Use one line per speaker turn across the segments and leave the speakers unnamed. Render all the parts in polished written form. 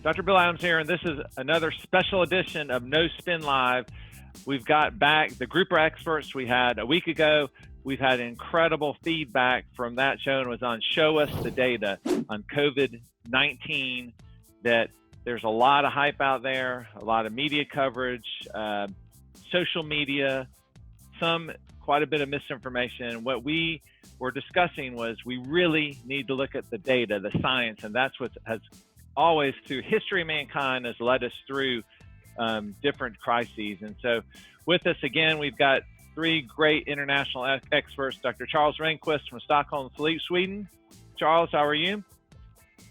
Dr. Bill Adams here, and this is another special edition of No Spin Live. We've got back the group of experts we had a week ago. We've had incredible feedback from that show, and it was on Show Us the Data on COVID-19, that there's a lot of hype out there, a lot of media coverage, social media, quite a bit of misinformation. What we were discussing was we really need to look at the data, the science, and that's what has always, through history of mankind, has led us through different crises. And so with us again, we've got three great international experts, Dr. Charles Randquist from Stockholm, Sweden. Charles, how are you?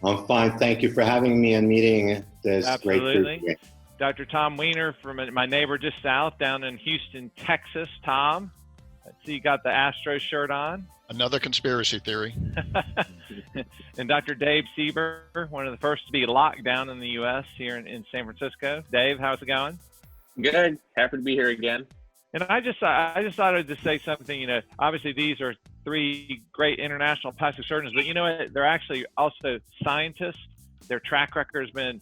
I'm fine. Thank you for having me and meeting this
Absolutely.
great group.
Dr. Tom Wiener from my neighbor just south down in Houston, Texas. Tom, I see you got the Astro shirt on.
Another conspiracy theory.
And Dr. Dave Sieber, one of the first to be locked down in the U.S. here in San Francisco. Dave, how's it going?
Good. Happy to be here again.
And I just thought I'd just say something. You know, obviously these are three great international plastic surgeons, but you know what? They're actually also scientists. Their track record has been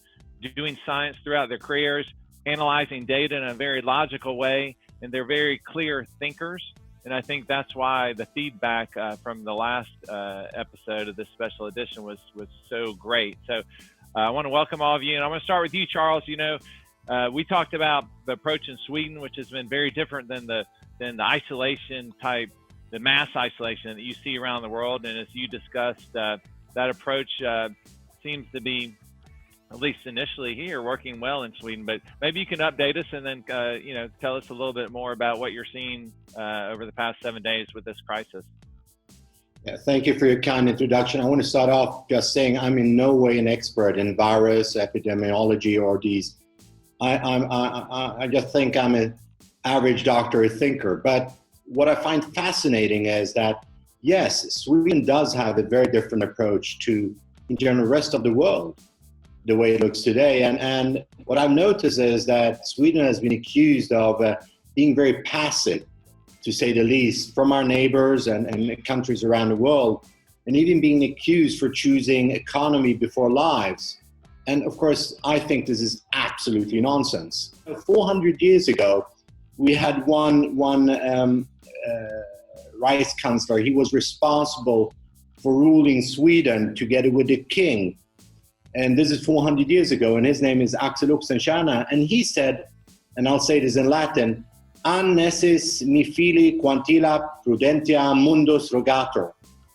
doing science throughout their careers, analyzing data in a very logical way, and they're very clear thinkers. And I think that's why the feedback from the last episode of this special edition was so great. So I want to welcome all of you. And I'm going to start with you, Charles. You know, we talked about the approach in Sweden, which has been very different than the isolation type, the mass isolation that you see around the world. And as you discussed, that approach seems to be, at least initially here, working well in Sweden. But maybe you can update us and then, tell us a little bit more about what you're seeing over the past 7 days with this crisis.
Yeah, thank you for your kind introduction. I want to start off just saying I'm in no way an expert in virus, epidemiology, or these. I just think I'm an average doctor, a thinker. But what I find fascinating is that, yes, Sweden does have a very different approach to, in general, the rest of the world, the way it looks today. And what I've noticed is that Sweden has been accused of being very passive, to say the least, from our neighbors and countries around the world, and even being accused for choosing economy before lives. And of course, I think this is absolutely nonsense. 400 years ago, we had one Rice Chancellor. He was responsible for ruling Sweden together with the king. And this is 400 years ago, and his name is Axel Oxenstierna. And he said, and I'll say this in Latin, "An nescis nihili quantilla prudentia mundus rogator."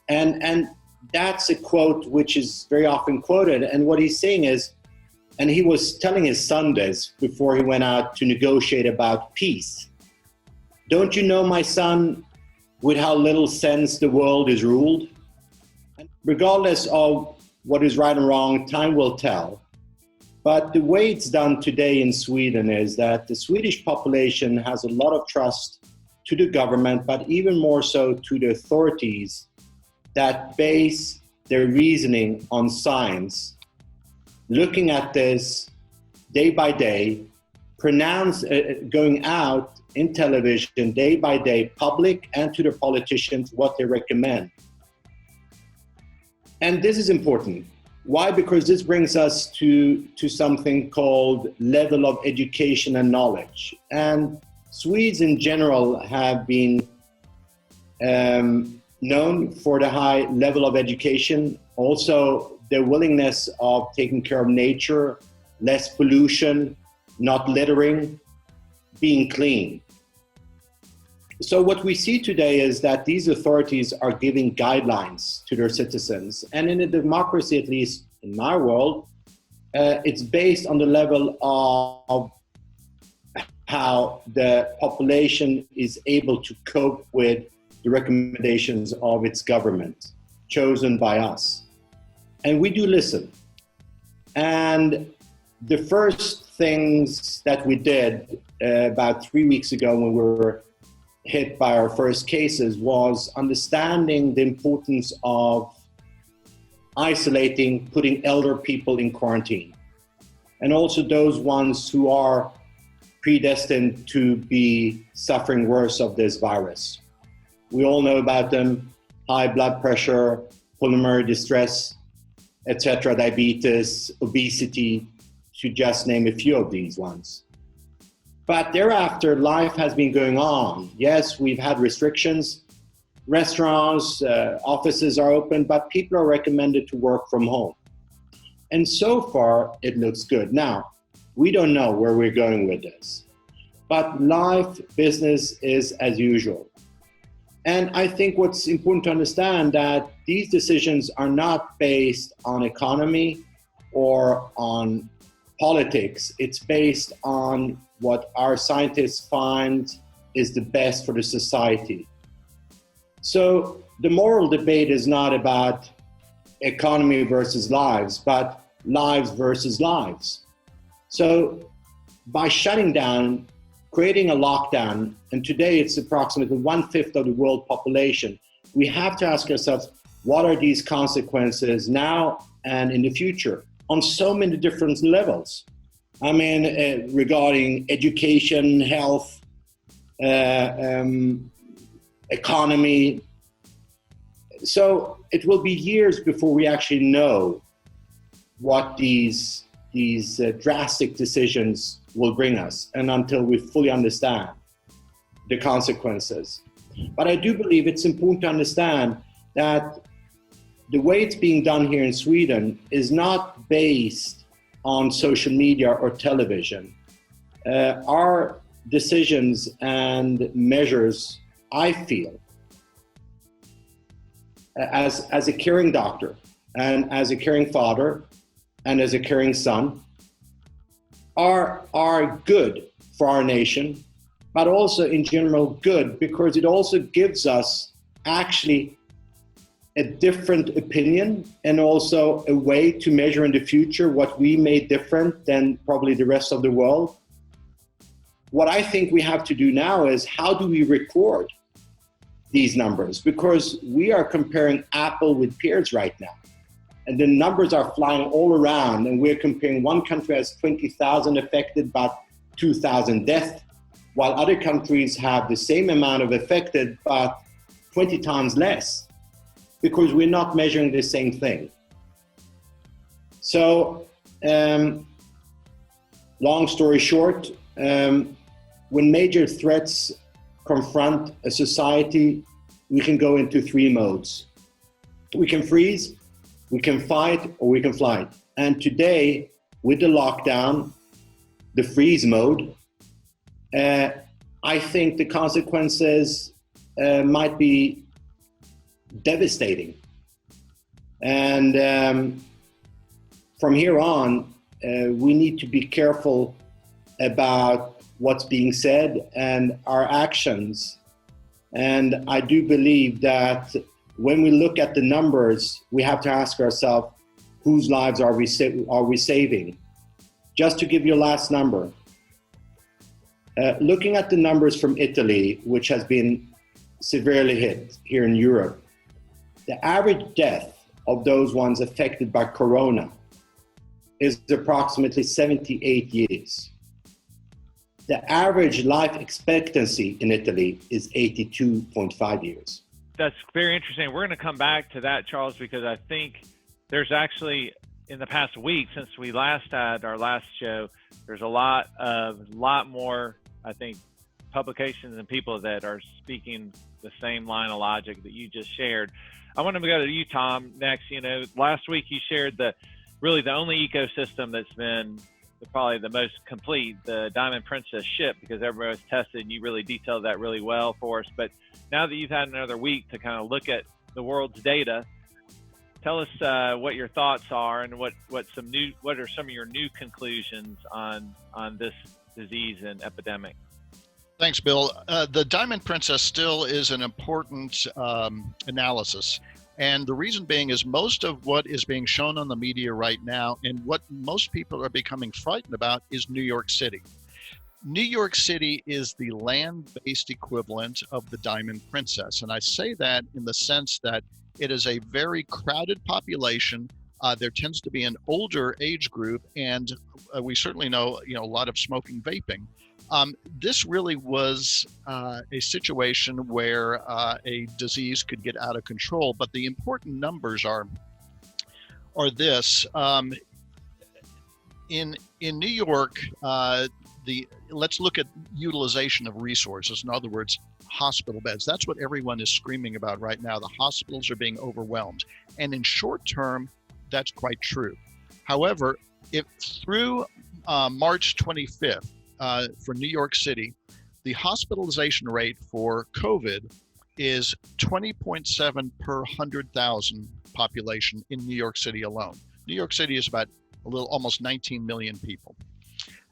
And that's a quote which is very often quoted. And what he's saying is, and he was telling his son this before he went out to negotiate about peace. "Don't you know, my son, with how little sense the world is ruled?" And regardless of what is right and wrong, time will tell. But the way it's done today in Sweden is that the Swedish population has a lot of trust to the government, but even more so to the authorities that base their reasoning on science, looking at this day by day, going out in television day by day, public and to the politicians, what they recommend. And this is important. Why? Because this brings us to something called level of education and knowledge. And Swedes in general have been known for the high level of education, also their willingness of taking care of nature, less pollution, not littering, being clean. So what we see today is that these authorities are giving guidelines to their citizens. And in a democracy, at least in my world, it's based on the level of how the population is able to cope with the recommendations of its government, chosen by us. And we do listen. And the first things that we did about 3 weeks ago when we were hit by our first cases was understanding the importance of isolating, putting elder people in quarantine, and also those ones who are predestined to be suffering worse of this virus. We all know about them: high blood pressure, pulmonary distress, etc., diabetes, obesity, to just name a few of these ones. But thereafter, life has been going on. Yes, we've had restrictions. Restaurants, offices are open, but people are recommended to work from home. And so far, it looks good. Now, we don't know where we're going with this, but life, business is as usual. And I think what's important to understand that these decisions are not based on economy or on politics. It's based on what our scientists find is the best for the society. So the moral debate is not about economy versus lives, but lives versus lives. So by shutting down, creating a lockdown, and today it's approximately 1/5 of the world population, we have to ask ourselves, what are these consequences now and in the future on so many different levels? I mean, regarding education, health, economy. So it will be years before we actually know what these drastic decisions will bring us, and until we fully understand the consequences. But I do believe it's important to understand that the way it's being done here in Sweden is not based on social media or television. Our decisions and measures, I feel, as a caring doctor and as a caring father and as a caring son, are good for our nation, but also in general good because it also gives us actually a different opinion and also a way to measure in the future what we made different than probably the rest of the world. What I think we have to do now is how do we record these numbers? Because we are comparing apple with pears right now. And the numbers are flying all around, and we're comparing one country has 20,000 affected, but 2,000 deaths, while other countries have the same amount of affected, but 20 times less, because we're not measuring the same thing. So, long story short, when major threats confront a society, we can go into three modes. We can freeze, we can fight, or we can flight. And today, with the lockdown, the freeze mode, I think the consequences might be devastating. And from here on, we need to be careful about what's being said and our actions. And I do believe that when we look at the numbers, we have to ask ourselves, whose lives are we saving? Just to give you a last number, looking at the numbers from Italy, which has been severely hit here in Europe, the average death of those ones affected by corona is approximately 78 years. The average life expectancy in Italy is 82.5 years.
That's very interesting. We're going to come back to that, Charles, because I think there's actually, in the past week since we last had our last show, there's a lot more, I think, publications and people that are speaking the same line of logic that you just shared. I want to go to you, Tom, next. You know, last week you shared the only ecosystem that's been probably the most complete, the Diamond Princess ship, because everybody was tested, and you really detailed that really well for us. But now that you've had another week to kind of look at the world's data, tell us what your thoughts are and what are some of your new conclusions on this disease and epidemic.
Thanks, Bill. The Diamond Princess still is an important analysis. And the reason being is most of what is being shown on the media right now and what most people are becoming frightened about is New York City. New York City is the land-based equivalent of the Diamond Princess. And I say that in the sense that it is a very crowded population. There tends to be an older age group, and we certainly know, a lot of smoking, vaping. This really was a situation where a disease could get out of control. But the important numbers are this. in New York, let's look at utilization of resources. In other words, hospital beds. That's what everyone is screaming about right now. The hospitals are being overwhelmed, and in short term, that's quite true. However, if through March 25th for New York City, the hospitalization rate for COVID is 20.7 per 100,000 population in New York City alone. New York City is about almost 19 million people.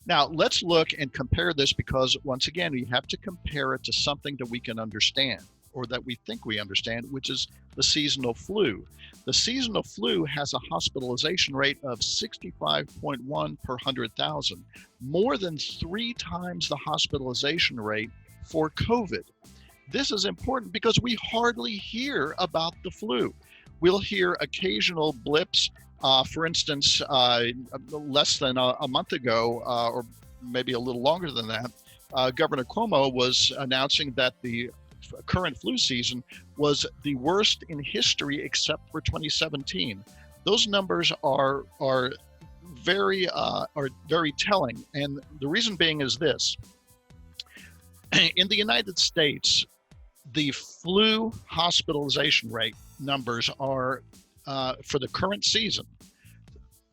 Now, let's look and compare this, because once again, we have to compare it to something that we can understand, or that we think we understand, which is the seasonal flu. The seasonal flu has a hospitalization rate of 65.1 per 100,000, more than 3 times the hospitalization rate for COVID. This is important because we hardly hear about the flu. We'll hear occasional blips. For instance, less than a month ago, or maybe a little longer than that, Governor Cuomo was announcing that the current flu season was the worst in history except for 2017. Those numbers are very telling, and the reason being is this: in the United States, the flu hospitalization rate numbers are for the current season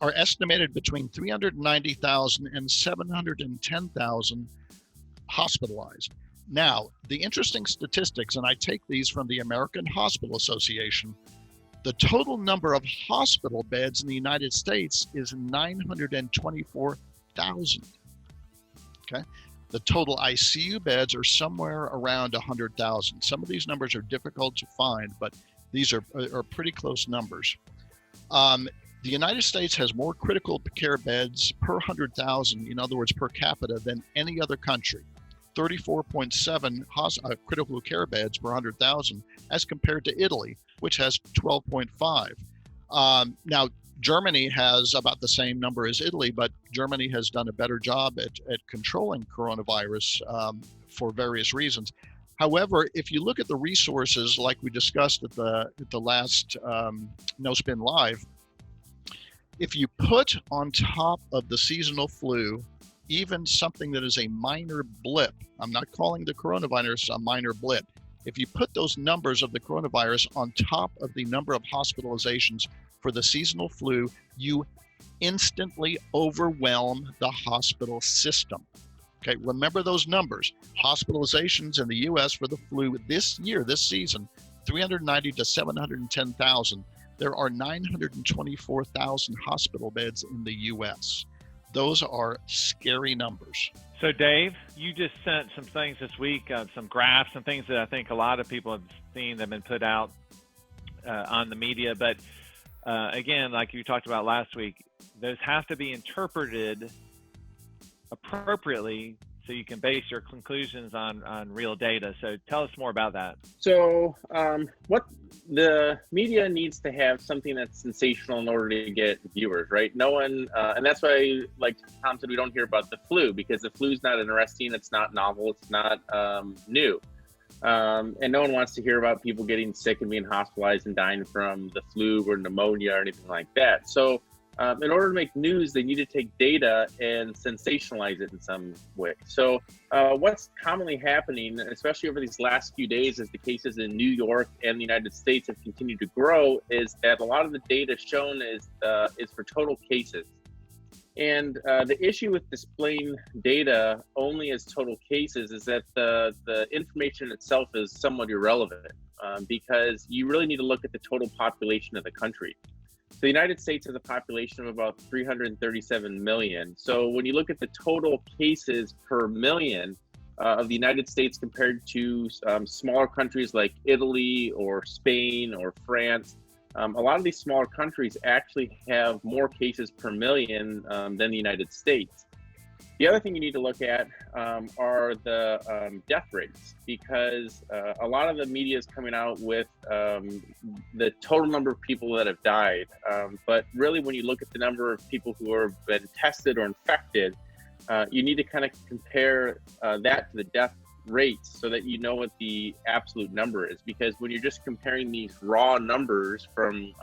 are estimated between 390,000 and 710,000 hospitalized. Now, the interesting statistics, and I take these from the American Hospital Association, the total number of hospital beds in the United States is 924,000. Okay. The total ICU beds are somewhere around 100,000. Some of these numbers are difficult to find, but these are pretty close numbers. The United States has more critical care beds per 100,000, in other words, per capita, than any other country. 34.7 critical care beds per 100,000, as compared to Italy, which has 12.5. Now, Germany has about the same number as Italy, but Germany has done a better job at controlling coronavirus for various reasons. However, if you look at the resources, like we discussed at the last No Spin Live, if you put on top of the seasonal flu even something that is a minor blip, I'm not calling the coronavirus a minor blip. If you put those numbers of the coronavirus on top of the number of hospitalizations for the seasonal flu, you instantly overwhelm the hospital system. Okay, remember those numbers. Hospitalizations in the U.S. for the flu this year, this season, 390 to 710,000. There are 924,000 hospital beds in the U.S. Those are scary numbers.
So, Dave, you just sent some things this week, some graphs and things that I think a lot of people have seen that have been put out on the media. But again, like you talked about last week, those have to be interpreted appropriately so you can base your conclusions on real data. So tell us more about that.
So what the media needs to have something that's sensational in order to get viewers, right? No one, and that's why, like Tom said, we don't hear about the flu, because the flu's not interesting, it's not novel, it's not new. And no one wants to hear about people getting sick and being hospitalized and dying from the flu or pneumonia or anything like that. So in order to make news, they need to take data and sensationalize it in some way. So what's commonly happening, especially over these last few days, as the cases in New York and the United States have continued to grow, is that a lot of the data shown is for total cases. And the issue with displaying data only as total cases is that the information itself is somewhat irrelevant, because you really need to look at the total population of the country. So the United States has a population of about 337 million. So when you look at the total cases per million of the United States compared to smaller countries like Italy or Spain or France, a lot of these smaller countries actually have more cases per million than the United States. The other thing you need to look at are the death rates, because a lot of the media is coming out with the total number of people that have died. But really, when you look at the number of people who have been tested or infected, you need to kind of compare that to the death rates so that you know what the absolute number is. Because when you're just comparing these raw numbers from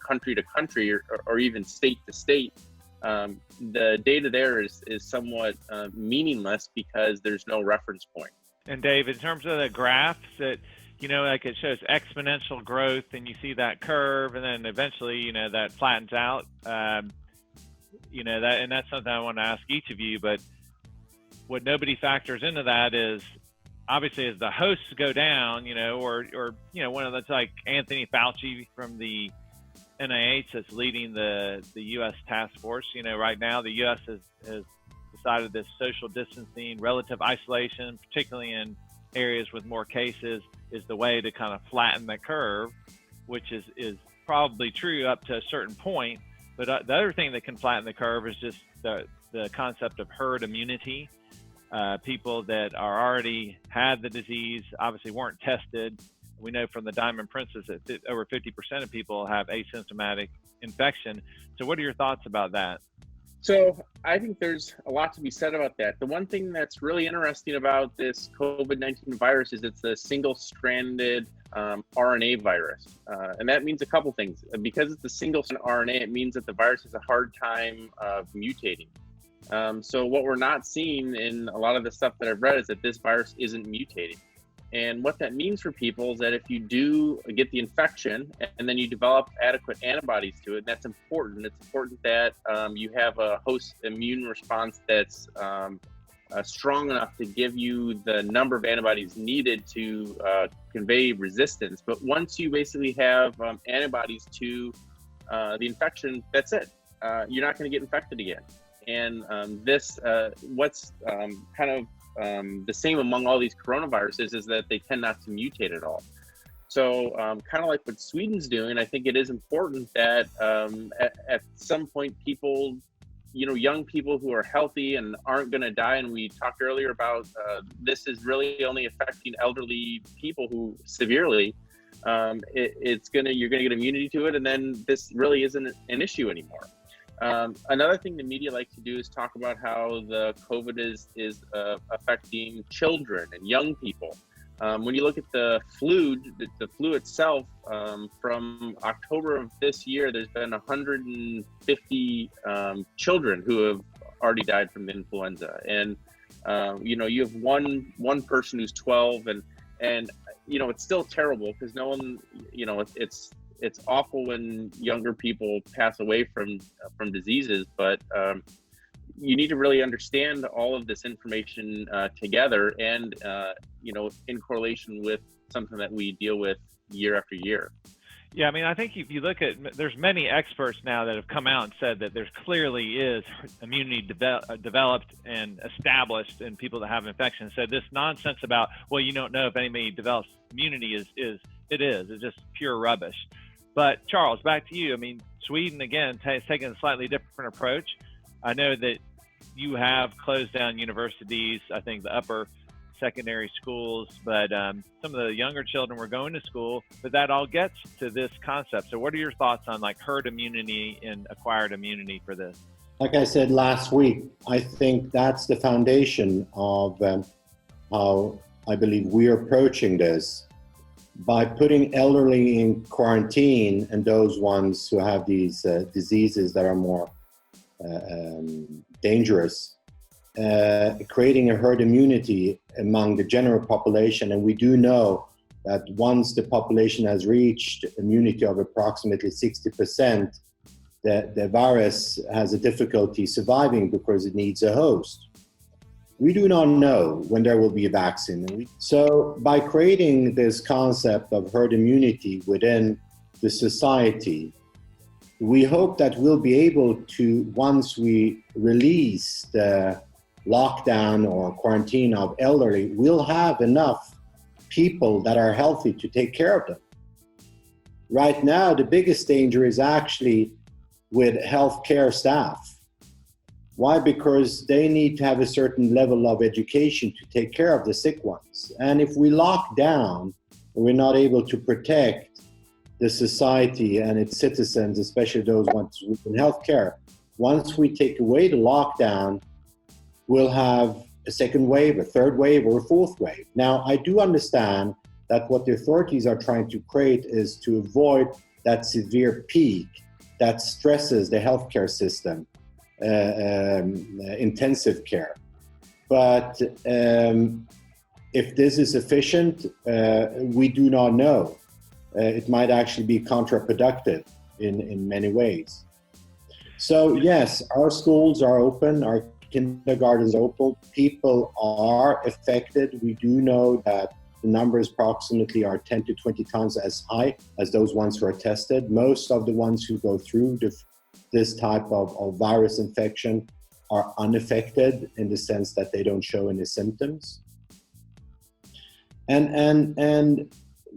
country to country or even state to state, the data there is somewhat meaningless because there's no reference point.
And Dave, in terms of the graphs that, like it shows exponential growth and you see that curve and then eventually, that flattens out, that, and that's something I want to ask each of you, but what nobody factors into that is obviously as the hosts go down, or one of that's like Anthony Fauci from the NIH that's leading the U.S. task force. Right now the U.S. has decided this social distancing, relative isolation, particularly in areas with more cases, is the way to kind of flatten the curve, which is probably true up to a certain point. But the other thing that can flatten the curve is just the concept of herd immunity. People that are already had the disease obviously weren't tested. We know from the Diamond Princess that over 50% of people have asymptomatic infection. So what are your thoughts about that?
So I think there's a lot to be said about that. The one thing that's really interesting about this COVID-19 virus is it's a single-stranded RNA virus. And that means a couple things. Because it's a single-stranded RNA, it means that the virus has a hard time mutating. So what we're not seeing in a lot of the stuff that I've read is that this virus isn't mutating. And what that means for people is that if you do get the infection and then you develop adequate antibodies to it, that's important. It's important that you have a host immune response that's strong enough to give you the number of antibodies needed to convey resistance. But once you basically have antibodies to the infection, that's it. You're not going to get infected again. And what's kind of the same among all these coronaviruses is that they tend not to mutate at all. So kind of like what Sweden's doing, I think it is important that at some point people, young people who are healthy and aren't going to die, and we talked earlier about this is really only affecting elderly people who severely, you're going to get immunity to it, and then this really isn't an issue anymore. Another thing the media likes to do is talk about how the COVID is affecting children and young people. When you look at the flu itself, from October of this year, there's been 150 children who have already died from the influenza. And, you have one person who's 12 and it's still terrible because no one, it's awful when younger people pass away from diseases, but you need to really understand all of this information together and, in correlation with something that we deal with year after year.
Yeah, I mean, I think if you look at, there's many experts now that have come out and said that there clearly is immunity developed and established in people that have infections. So this nonsense about, well, you don't know if anybody develops immunity it's just pure rubbish. But Charles, back to you. I mean, Sweden, again, has taken a slightly different approach. I know that you have closed down universities, I think the upper secondary schools, but some of the younger children were going to school, but that all gets to this concept. So what are your thoughts on like herd immunity and acquired immunity for this?
Like I said last week, I think that's the foundation of how I believe we're approaching this. By putting elderly in quarantine and those ones who have these diseases that are more dangerous, creating a herd immunity among the general population. And we do know that once the population has reached immunity of approximately 60%, the virus has a difficulty surviving because it needs a host. We do not know when there will be a vaccine. So by creating this concept of herd immunity within the society, we hope that we'll be able to, once we release the lockdown or quarantine of elderly, we'll have enough people that are healthy to take care of them. Right now, the biggest danger is actually with healthcare staff. Why? Because they need to have a certain level of education to take care of the sick ones. And if we lock down, we're not able to protect the society and its citizens, especially those ones within healthcare. Once we take away the lockdown, we'll have a second wave, a third wave, or a fourth wave. Now, I do understand that what the authorities are trying to create is to avoid that severe peak that stresses the healthcare system. intensive care. But if this is sufficient, we do not know. It might actually be counterproductive in many ways. So yes, our schools are open, our kindergartens are open, people are affected. We do know that the numbers approximately are 10 to 20 times as high as those ones who are tested. Most of the ones who go through this type of virus infection are unaffected in the sense that they don't show any symptoms. And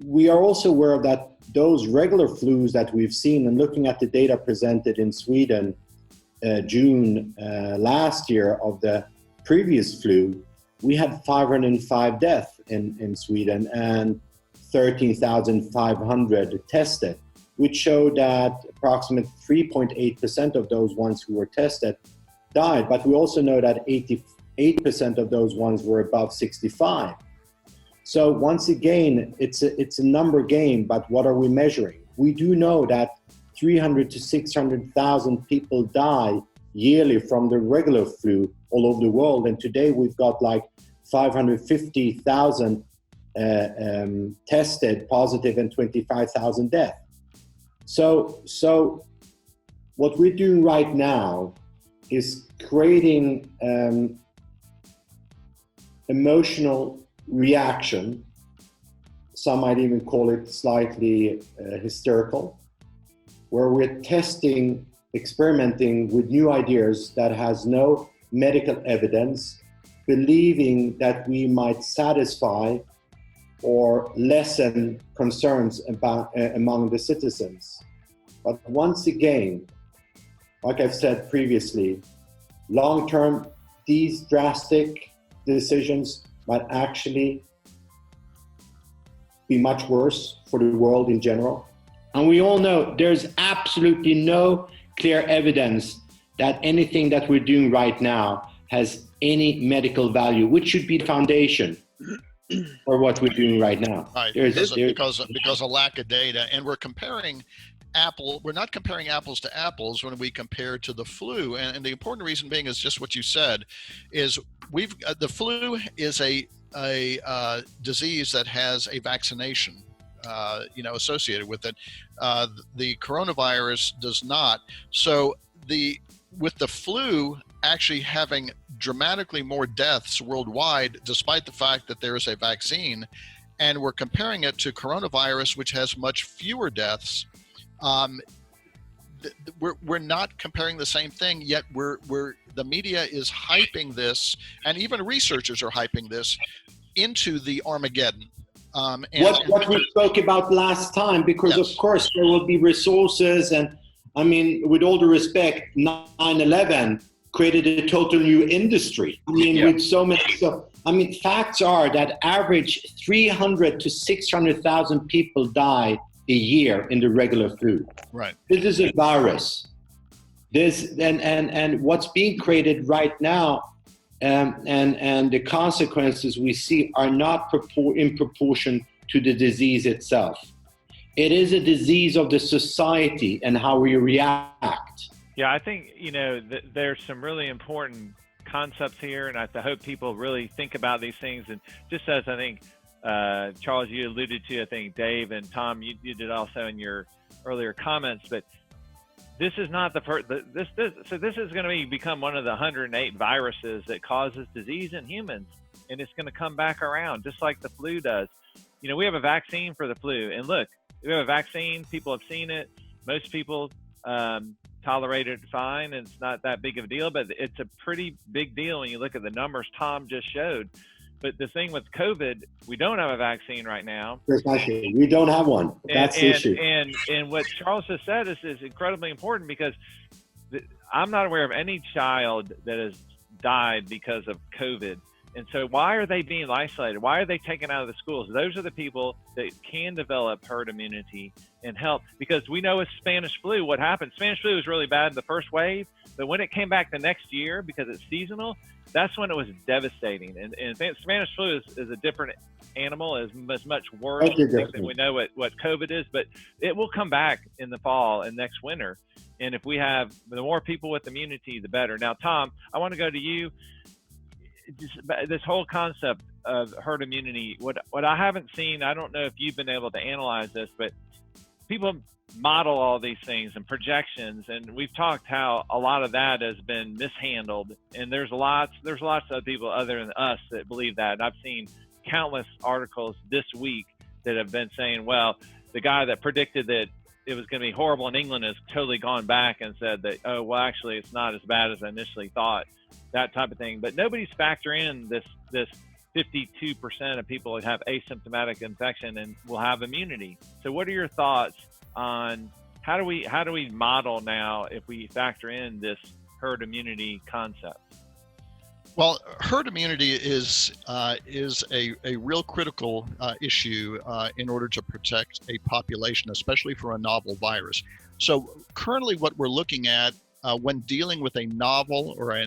we are also aware of that those regular flus that we've seen, and looking at the data presented in Sweden June last year of the previous flu, we had 505 deaths in Sweden and 13,500 tested, which showed that approximately 3.8% of those ones who were tested died. But we also know that 88% of those ones were above 65. So once again, it's a number game, but what are we measuring? We do know that 300 to 600,000 people die yearly from the regular flu all over the world. And today we've got like 550,000 tested positive and 25,000 deaths. So what we're doing right now is creating emotional reaction. Some might even call it slightly hysterical, where we're testing, experimenting with new ideas that has no medical evidence, believing that we might satisfy or lessen concerns about, among the citizens. But once again, like I've said previously, long-term, these drastic decisions might actually be much worse for the world in general. And we all know there's absolutely no clear evidence that anything that we're doing right now has any medical value, which should be the foundation for what we're doing right now.
Right, because of lack of data. And we're comparing we're not comparing apples to apples when we compare to the flu. And the important reason being is just what you said, is the flu is a disease that has a vaccination associated with it. The coronavirus does not. So with the flu actually having dramatically more deaths worldwide, despite the fact that there is a vaccine, and we're comparing it to coronavirus, which has much fewer deaths, we're not comparing the same thing. Yet the media is hyping this, and even researchers are hyping this into the Armageddon.
What we spoke about last time, because yes, of course there will be resources, and I mean, with all due respect, 9/11 created a total new industry. I mean, with so many stuff. I mean, facts are that average 300 to 600,000 people die a year in the regular flu.
Right.
This is a virus. And what's being created right now, and the consequences we see are not in proportion to the disease itself. It is a disease of the society and how we react.
Yeah, I think, there's some really important concepts here, and I hope people really think about these things. And just as I think, Charles, you alluded to, I think Dave and Tom, you did also in your earlier comments, but this is not the first. So this is going to become one of the 108 viruses that causes disease in humans, and it's going to come back around just like the flu does. We have a vaccine for the flu, and look, we have a vaccine. People have seen it. Most people tolerate it fine, and it's not that big of a deal. But it's a pretty big deal when you look at the numbers Tom just showed. But the thing with COVID, we don't have a vaccine right now.
Precisely. We don't have one. That's the issue.
And what Charles has said is incredibly important, because I'm not aware of any child that has died because of COVID. And so why are they being isolated? Why are they taken out of the schools? Those are the people that can develop herd immunity and help. Because we know with Spanish flu, what happened. Spanish flu was really bad in the first wave, But when it came back the next year, because it's seasonal, that's when it was devastating. And Spanish flu is a different animal, is much worse than we know what COVID is, but it will come back in the fall and next winter. And if we have the more people with immunity, the better. Now, Tom, I want to go to you. Just this whole concept of herd immunity, what I haven't seen, I don't know if you've been able to analyze this, but people model all these things and projections, and we've talked how a lot of that has been mishandled, and there's lots of people other than us that believe that. And I've seen countless articles this week that have been saying, well, the guy that predicted that it was going to be horrible in England has totally gone back and said that, oh, well, actually it's not as bad as I initially thought, that type of thing. But nobody's factoring in this 52% of people that have asymptomatic infection and will have immunity. So what are your thoughts on how do we model now if we factor in this herd immunity concept?
Well, herd immunity is a real critical issue in order to protect a population, especially for a novel virus. So currently what we're looking at when dealing with a novel or a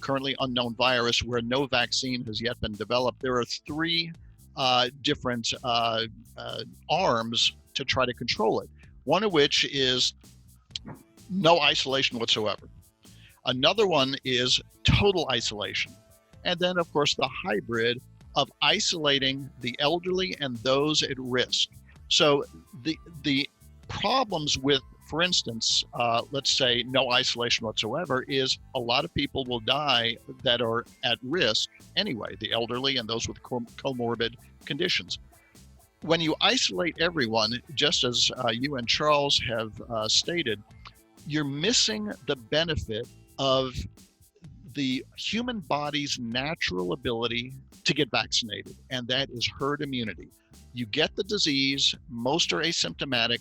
currently unknown virus where no vaccine has yet been developed, there are three different arms to try to control it. One of which is no isolation whatsoever. Another one is total isolation. And then, of course, the hybrid of isolating the elderly and those at risk. So the problems with, for instance, let's say no isolation whatsoever, is a lot of people will die that are at risk anyway, the elderly and those with comorbid conditions. When you isolate everyone, just as you and Charles have stated, you're missing the benefit of the human body's natural ability to get vaccinated, and that is herd immunity. You get the disease, most are asymptomatic,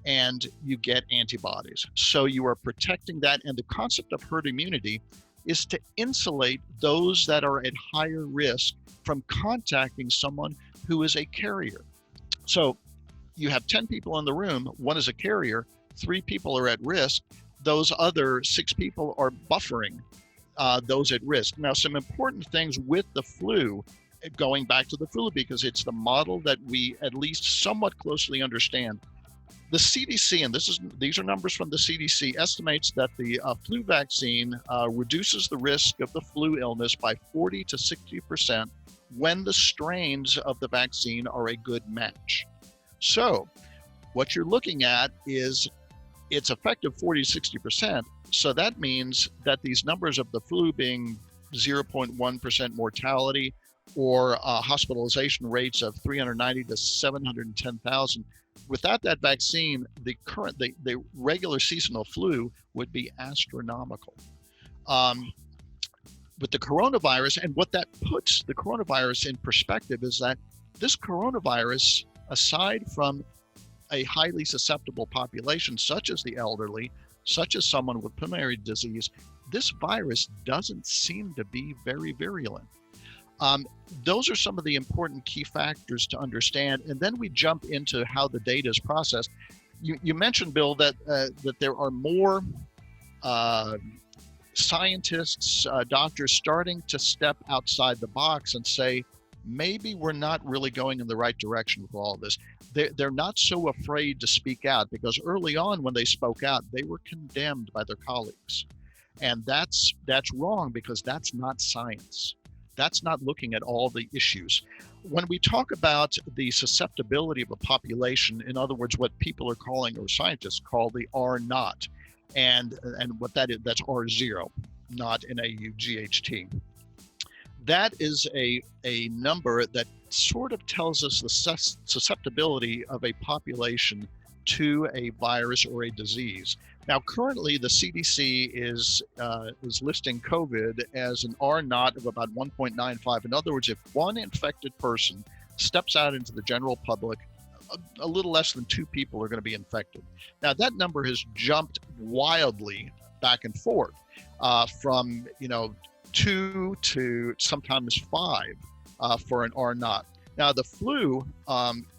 and you get antibodies. So you are protecting that, and the concept of herd immunity is to insulate those that are at higher risk from contacting someone who is a carrier. So you have 10 people in the room, one is a carrier, 3 people are at risk, those other 6 people are buffering those at risk. Now, some important things with the flu, going back to the flu, because it's the model that we at least somewhat closely understand. The CDC, and these are numbers from the CDC, estimates that the flu vaccine reduces the risk of the flu illness by 40 to 60% when the strains of the vaccine are a good match. So what you're looking at is it's effective 40 to 60%. So that means that these numbers of the flu being 0.1% mortality or hospitalization rates of 390 to 710,000, without that vaccine, the regular seasonal flu would be astronomical. With the coronavirus, and what that puts the coronavirus in perspective is that this coronavirus, aside from a highly susceptible population, such as the elderly, such as someone with pulmonary disease, this virus doesn't seem to be very virulent. Those are some of the important key factors to understand. And then we jump into how the data is processed. You mentioned, Bill, that there are more scientists, doctors starting to step outside the box and say, maybe we're not really going in the right direction with all of this. They're not so afraid to speak out, because early on when they spoke out, they were condemned by their colleagues. And that's wrong, because that's not science. That's not looking at all the issues. When we talk about the susceptibility of a population, in other words, what people are calling, or scientists call, the R naught, and what that is, that's R0, not NAUGHT. That is a number that sort of tells us the susceptibility of a population to a virus or a disease. Now, currently, the CDC is listing COVID as an R naught of about 1.95. In other words, if one infected person steps out into the general public, a little less than 2 people are going to be infected. Now, that number has jumped wildly back and forth from 2 to sometimes 5 for an R naught. Now, the flu,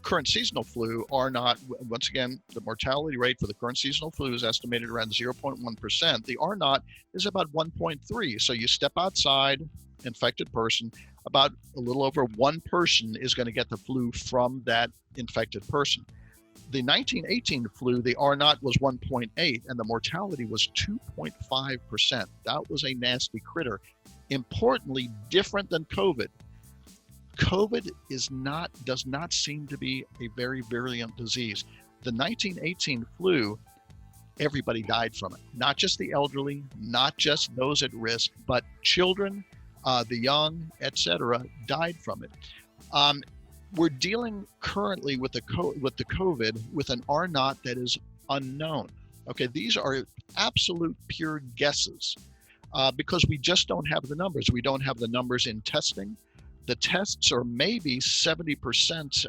current seasonal flu, are not, once again, the mortality rate for the current seasonal flu is estimated around 0.1%. The R naught is about 1.3. So you step outside, infected person, about a little over one person is going to get the flu from that infected person. The 1918 flu, the R naught was 1.8 and the mortality was 2.5%. That was a nasty critter. Importantly, different than COVID. COVID does not seem to be a very virulent disease. The 1918 flu, everybody died from it. Not just the elderly, not just those at risk, but children, the young, etc., died from it. We're dealing currently with the COVID with an R naught that is unknown. Okay, these are absolute pure guesses because we just don't have the numbers. We don't have the numbers in testing. The tests are maybe 70%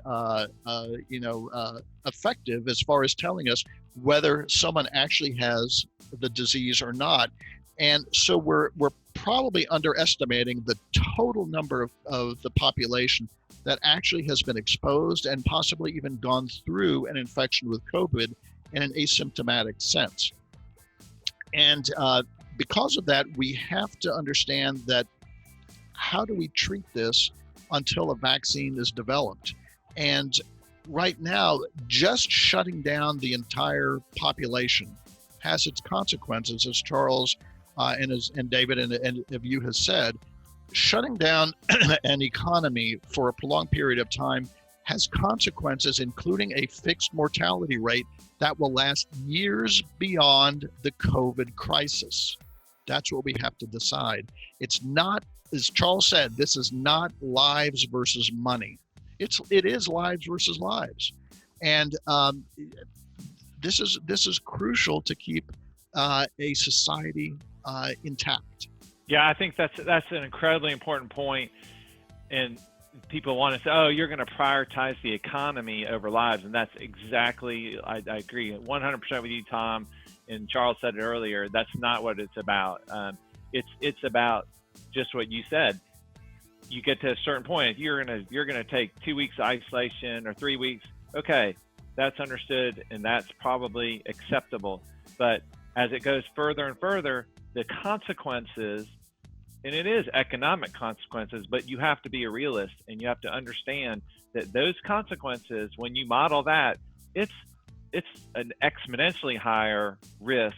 effective as far as telling us whether someone actually has the disease or not. And so we're probably underestimating the total number of the population that actually has been exposed and possibly even gone through an infection with COVID in an asymptomatic sense. And because of that, we have to understand that how do we treat this until a vaccine is developed? And right now, just shutting down the entire population has its consequences, as Charles and David and you has said. Shutting down an economy for a prolonged period of time has consequences, including a fixed mortality rate that will last years beyond the COVID crisis. That's what we have to decide. It's not, as Charles said, this is not lives versus money. It is lives versus lives, and this is crucial to keep a society intact.
Yeah, I think that's an incredibly important point, and people want to say, "Oh, you're going to prioritize the economy over lives," and that's exactly. I agree 100% with you, Tom, and Charles said it earlier. That's not what it's about. It's about just what you said. You get to a certain point, you're gonna take 2 weeks of isolation or 3 weeks. Okay, that's understood, and that's probably acceptable. But as it goes further and further, the consequences. And it is economic consequences, but you have to be a realist and you have to understand that those consequences, when you model that, it's an exponentially higher risk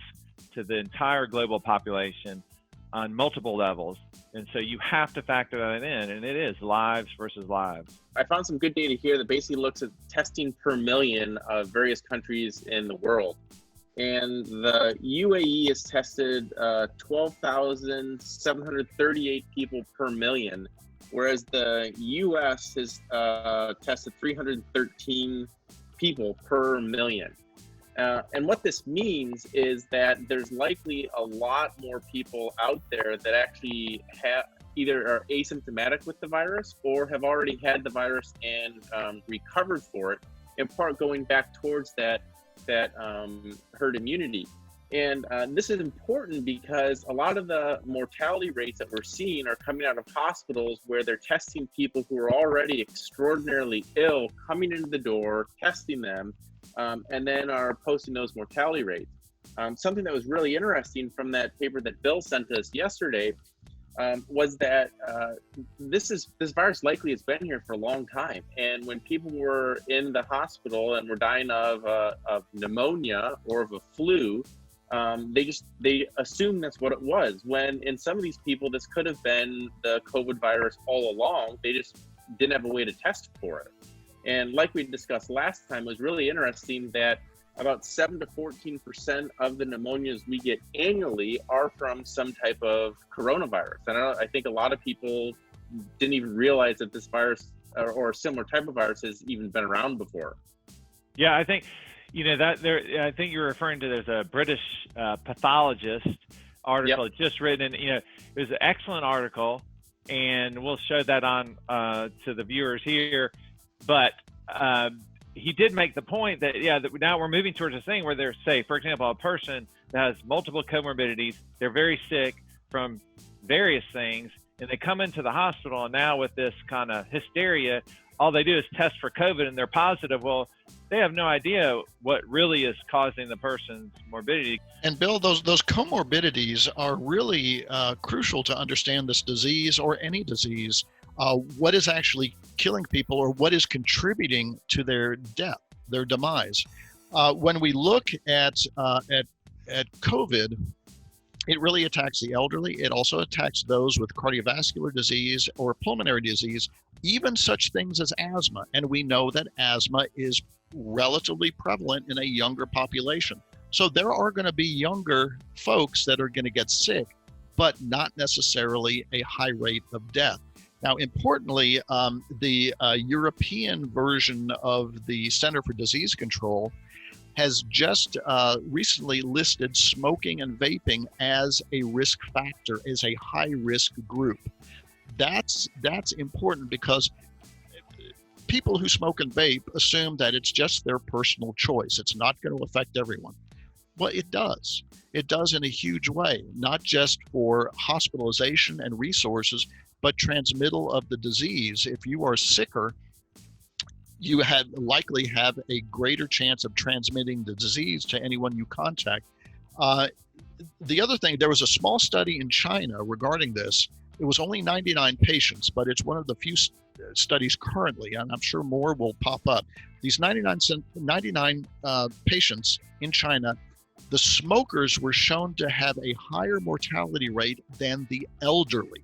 to the entire global population on multiple levels. And so you have to factor that in, and it is lives versus lives.
I found some good data here that basically looks at testing per million of various countries in the world. And the UAE has tested 12,738 people per million, whereas the US has tested 313 people per million. And what this means is that there's likely a lot more people out there that actually either are asymptomatic with the virus or have already had the virus and recovered for it, in part going back towards that herd immunity. And this is important because a lot of the mortality rates that we're seeing are coming out of hospitals where they're testing people who are already extraordinarily ill, coming into the door, testing them, and then are posting those mortality rates. Something that was really interesting from that paper that Bill sent us yesterday was that this virus likely has been here for a long time. And when people were in the hospital and were dying of pneumonia or of a flu, they assumed that's what it was. When in some of these people, this could have been the COVID virus all along. They just didn't have a way to test for it. And like we discussed last time, it was really interesting that about 7 to 14% of the pneumonias we get annually are from some type of coronavirus. And I think a lot of people didn't even realize that this virus or a similar type of virus has even been around before.
Yeah, I think, I think you're referring to, there's a British pathologist article just written, and, it was an excellent article, and we'll show that on to the viewers here. But he did make the point that, that now we're moving towards a thing where there's, say, for example, a person that has multiple comorbidities, they're very sick from various things, and they come into the hospital, and now with this kind of hysteria, all they do is test for COVID and they're positive. Well, they have no idea what really is causing the person's morbidity.
And Bill, those comorbidities are really crucial to understand this disease or any disease. What is actually killing people or what is contributing to their death, their demise. When we look at COVID, it really attacks the elderly. It also attacks those with cardiovascular disease or pulmonary disease, even such things as asthma. And we know that asthma is relatively prevalent in a younger population. So there are going to be younger folks that are going to get sick, but not necessarily a high rate of death. Now, importantly, the European version of the Center for Disease Control has just recently listed smoking and vaping as a risk factor, as a high risk group. That's important because people who smoke and vape assume that it's just their personal choice. It's not going to affect everyone. Well, it does. It does in a huge way, not just for hospitalization and resources, but transmittal of the disease. If you are sicker, you likely have a greater chance of transmitting the disease to anyone you contact. The other thing, there was a small study in China regarding this. It was only 99 patients, but it's one of the few studies currently, and I'm sure more will pop up. These 99 patients in China, the smokers were shown to have a higher mortality rate than the elderly.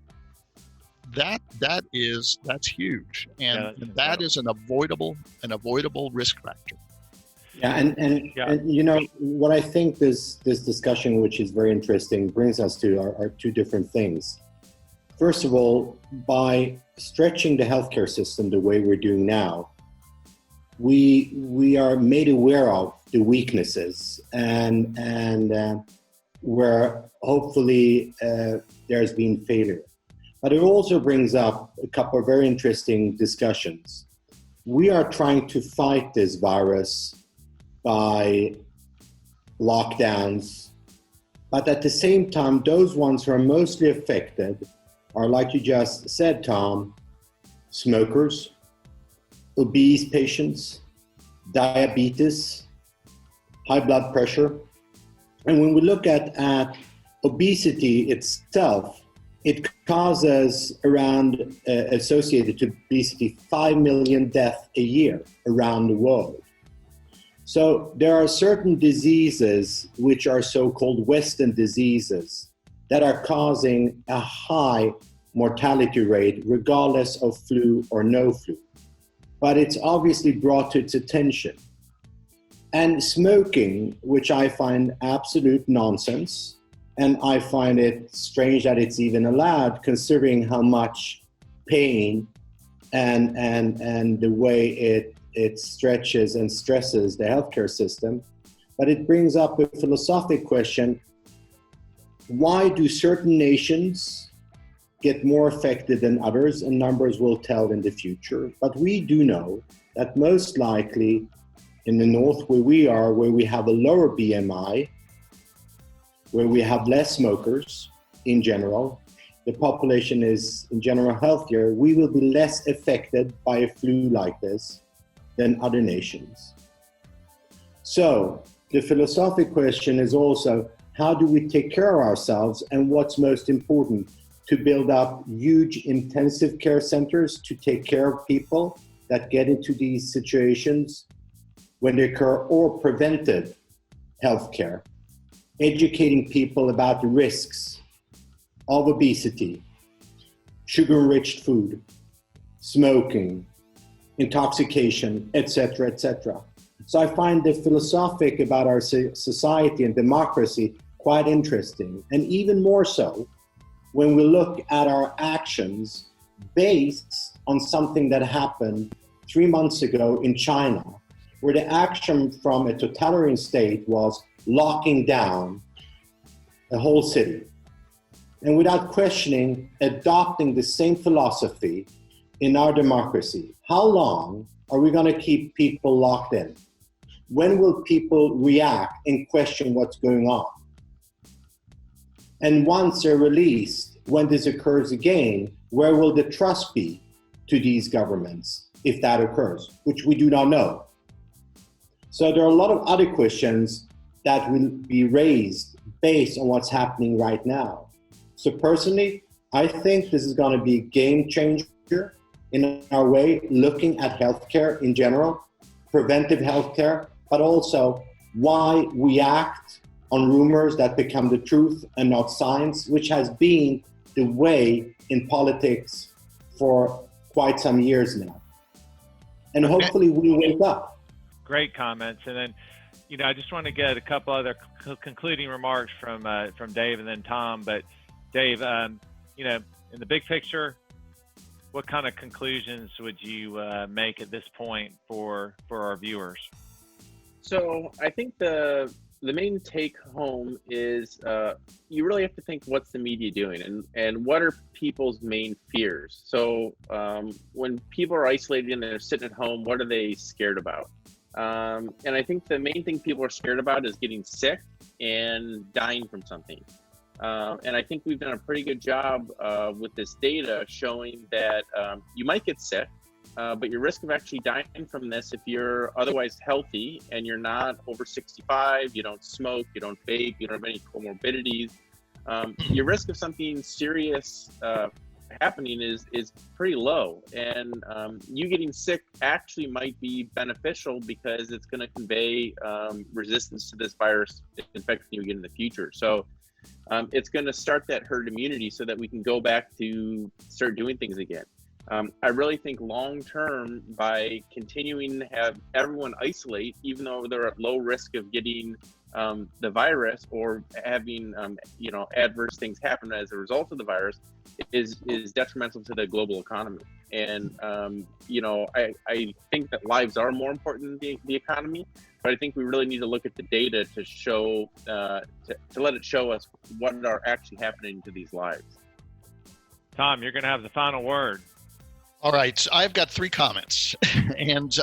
That's huge, and that is an avoidable risk factor.
Yeah, and you know what I think this discussion, which is very interesting, brings us to are two different things. First of all, by stretching the healthcare system the way we're doing now, we are made aware of the weaknesses and where hopefully there's been failure. But it also brings up a couple of very interesting discussions. We are trying to fight this virus by lockdowns, but at the same time, those ones who are mostly affected are, like you just said, Tom, smokers, obese patients, diabetes, high blood pressure. And when we look at obesity itself, it causes around, associated to obesity, 5 million deaths a year around the world. So there are certain diseases which are so-called Western diseases that are causing a high mortality rate regardless of flu or no flu. But it's obviously brought to its attention. And smoking, which I find absolute nonsense, and I find it strange that it's even allowed, considering how much pain and the way it stretches and stresses the healthcare system. But it brings up a philosophical question. Why do certain nations get more affected than others? And numbers will tell in the future. But we do know that most likely in the north where we are, where we have a lower BMI, where we have less smokers in general, the population is in general healthier, we will be less affected by a flu like this than other nations. So the philosophical question is also, how do we take care of ourselves, and what's most important, to build up huge intensive care centers to take care of people that get into these situations when they occur, or preventive healthcare, educating people about the risks of obesity, sugar-enriched food, smoking, intoxication, etc., etc. So I find the philosophic about our society and democracy quite interesting, and even more so when we look at our actions based on something that happened 3 months ago in China, where the action from a totalitarian state was locking down a whole city. And without questioning, adopting the same philosophy in our democracy. How long are we going to keep people locked in? When will people react and question what's going on? And once they're released, when this occurs again, where will the trust be to these governments if that occurs, which we do not know. So there are a lot of other questions that will be raised based on what's happening right now. So personally, I think this is going to be a game changer in our way looking at healthcare in general, preventive healthcare, but also why we act on rumors that become the truth and not science, which has been the way in politics for quite some years now. And hopefully we wake up.
Great comments. And then, I just want to get a couple other concluding remarks from Dave and then Tom. But Dave, in the big picture, what kind of conclusions would you make at this point for our viewers?
So I think the main take home is you really have to think, what's the media doing, and what are people's main fears? So when people are isolated and they're sitting at home, what are they scared about? And I think the main thing people are scared about is getting sick and dying from something. And I think we've done a pretty good job with this data showing that you might get sick, but your risk of actually dying from this, if you're otherwise healthy and you're not over 65, you don't smoke, you don't vape, you don't have any comorbidities, your risk of something serious happening is pretty low. And you getting sick actually might be beneficial because it's going to convey resistance to this virus infecting you again in the future. So it's going to start that herd immunity so that we can go back to start doing things again. I really think long term, by continuing to have everyone isolate, even though they're at low risk of getting the virus or having adverse things happen as a result of the virus, is detrimental to the global economy. And I think that lives are more important than the economy, but I think we really need to look at the data to show to let it show us what are actually happening to these lives.
Tom, you're going to have the final word.
All right, so I've got 3 comments. And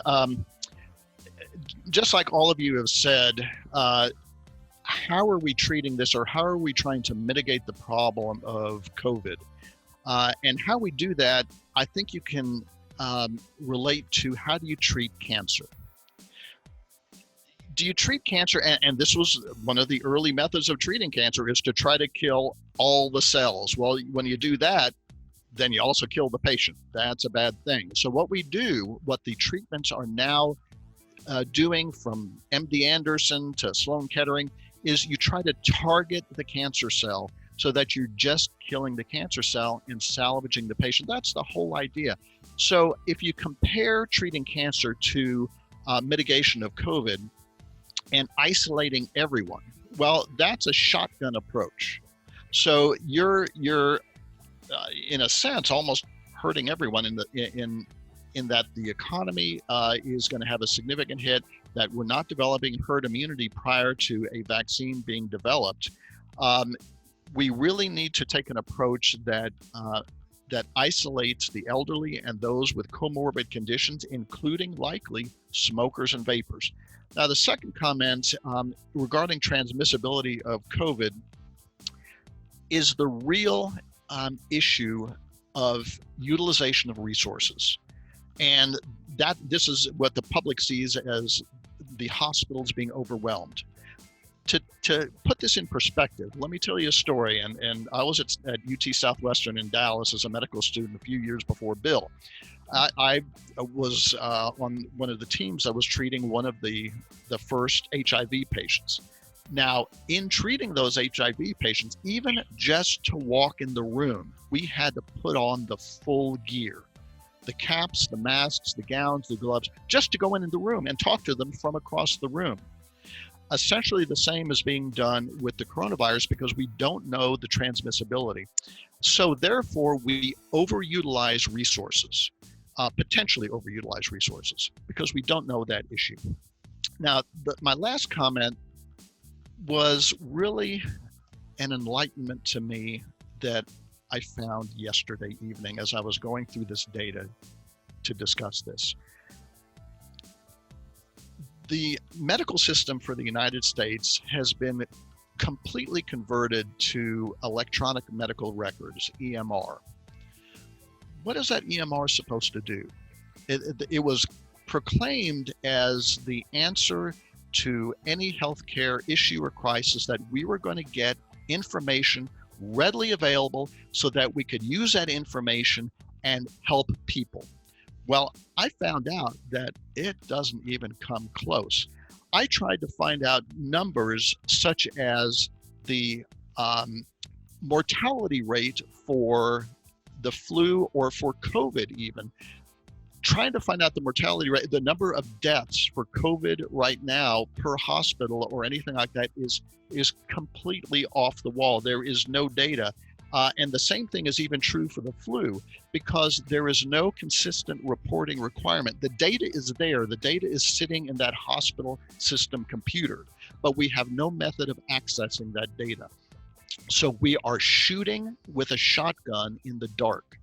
just like all of you have said, how are we treating this, or how are we trying to mitigate the problem of COVID? And how we do that, I think you can relate to, how do you treat cancer? Do you treat cancer, and this was one of the early methods of treating cancer, is to try to kill all the cells. Well, when you do that, then you also kill the patient. That's a bad thing. So what the treatments are now doing, from MD Anderson to Sloan Kettering, is you try to target the cancer cell so that you're just killing the cancer cell and salvaging the patient. That's the whole idea. So if you compare treating cancer to mitigation of COVID and isolating everyone, well, that's a shotgun approach. So you're in a sense almost hurting everyone in that the economy is going to have a significant hit, that we're not developing herd immunity prior to a vaccine being developed. We really need to take an approach that isolates the elderly and those with comorbid conditions, including likely smokers and vapors. Now, the second comment regarding transmissibility of COVID is the real issue of utilization of resources. And this is what the public sees as the hospitals being overwhelmed. To put this in perspective, let me tell you a story. And I was at UT Southwestern in Dallas as a medical student a few years before Bill. I was on one of the teams that was treating one of the first HIV patients. Now, in treating those HIV patients, even just to walk in the room, we had to put on the full gear. The caps, the masks, the gowns, the gloves, just to go in the room and talk to them from across the room. Essentially the same is being done with the coronavirus, because we don't know the transmissibility. So therefore, we overutilize resources, potentially overutilize resources, because we don't know that issue. Now, my last comment was really an enlightenment to me that I found yesterday evening as I was going through this data to discuss this. The medical system for the United States has been completely converted to electronic medical records, EMR. What is that EMR supposed to do? it was proclaimed as the answer to any healthcare issue or crisis, that we were going to get information readily available so that we could use that information and help people. Well, I found out that it doesn't even come close. I tried to find out numbers such as the mortality rate for the flu or for COVID even. Trying to find out the mortality rate, the number of deaths for COVID right now per hospital or anything like that is completely off the wall. There is no data. And the same thing is even true for the flu, because there is no consistent reporting requirement. The data is there. The data is sitting in that hospital system computer, but we have no method of accessing that data. So we are shooting with a shotgun in the dark.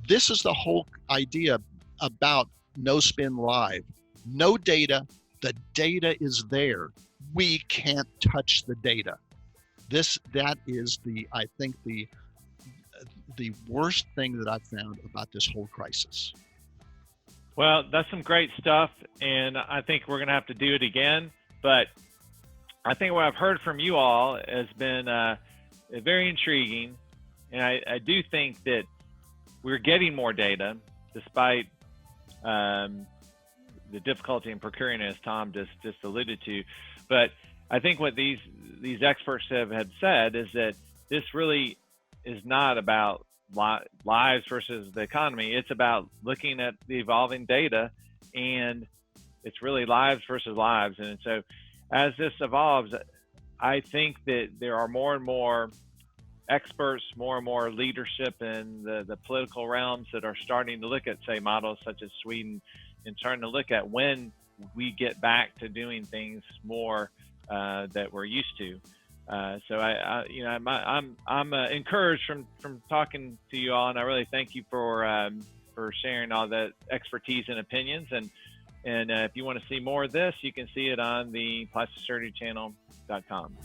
This is the whole idea about No Spin Live. No data. The data is there. We can't touch the data. That is I think the worst thing that I've found about this whole crisis.
Well, that's some great stuff, and I think we're going to have to do it again. But I think what I've heard from you all has been very intriguing, and I do think that we're getting more data, despite the difficulty in procuring it, as Tom just alluded to. But I think what these experts have said is that this really is not about lives versus the economy. It's about looking at the evolving data, and it's really lives versus lives. And so as this evolves, I think that there are more and more experts, more and more leadership in the political realms that are starting to look at, say, models such as Sweden, and starting to look at when we get back to doing things more that we're used to. So I'm encouraged from talking to you all, and I really thank you for sharing all that expertise and opinions. And if you want to see more of this, you can see it on the plasticsurgerychannel.com.